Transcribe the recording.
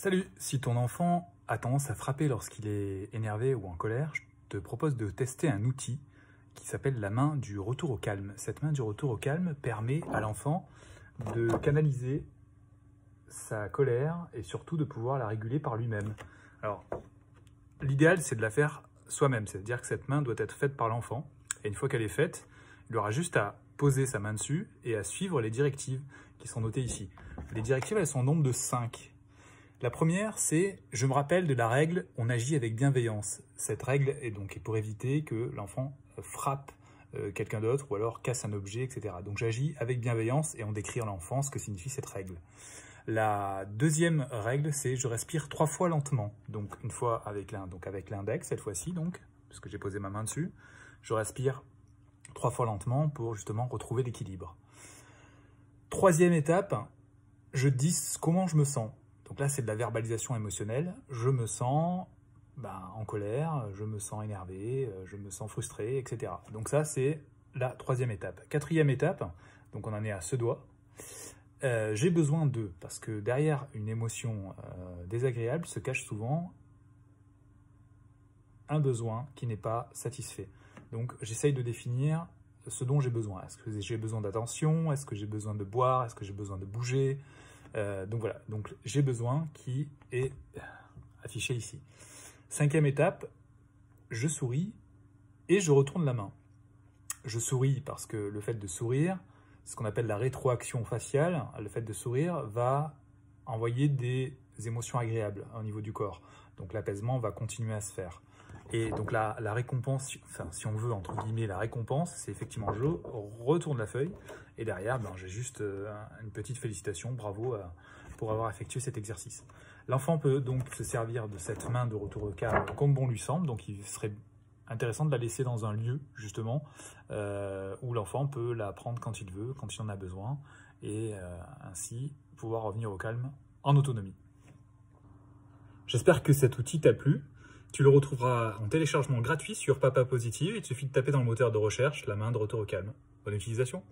Salut! Si ton enfant a tendance à frapper lorsqu'il est énervé ou en colère, je te propose de tester un outil qui s'appelle la main du retour au calme. Cette main du retour au calme permet à l'enfant de canaliser sa colère et surtout de pouvoir la réguler par lui-même. Alors, l'idéal, c'est de la faire soi-même, c'est-à-dire que cette main doit être faite par l'enfant. Et une fois qu'elle est faite, il aura juste à poser sa main dessus et à suivre les directives qui sont notées ici. Les directives, elles sont au nombre de 5. La première, c'est « je me rappelle de la règle, on agit avec bienveillance ». Cette règle est donc pour éviter que l'enfant frappe quelqu'un d'autre ou alors casse un objet, etc. Donc j'agis avec bienveillance et on décrit à l'enfant ce que signifie cette règle. La deuxième règle, c'est « je respire 3 fois lentement ». Donc une fois avec l'index, cette fois-ci, parce que j'ai posé ma main dessus. Je respire 3 fois lentement pour justement retrouver l'équilibre. Troisième étape, je dis comment je me sens. Donc là, c'est de la verbalisation émotionnelle. Je me sens en colère, je me sens énervé, je me sens frustré, etc. Donc ça, c'est la troisième étape. Quatrième étape, donc on en est à ce doigt. J'ai besoin de, parce que derrière une émotion désagréable se cache souvent un besoin qui n'est pas satisfait. Donc j'essaye de définir ce dont j'ai besoin. Est-ce que j'ai besoin d'attention? Est-ce que j'ai besoin de boire? Est-ce que j'ai besoin de bouger? Donc voilà, donc j'ai besoin qui est affiché ici. Cinquième étape, je souris et je retourne la main. Je souris parce que le fait de sourire, ce qu'on appelle la rétroaction faciale, le fait de sourire va envoyer des émotions agréables au niveau du corps. Donc l'apaisement va continuer à se faire. Et donc la récompense, enfin si on veut entre guillemets la récompense, c'est effectivement je retourne la feuille et derrière j'ai juste une petite félicitation, bravo pour avoir effectué cet exercice. L'enfant peut donc se servir de cette main de retour au calme comme bon lui semble, donc il serait intéressant de la laisser dans un lieu justement où l'enfant peut la prendre quand il veut, quand il en a besoin et ainsi pouvoir revenir au calme en autonomie. J'espère que cet outil t'a plu. Tu le retrouveras en téléchargement gratuit sur Papa Positive. Il te suffit de taper dans le moteur de recherche la main de retour au calme. Bonne utilisation!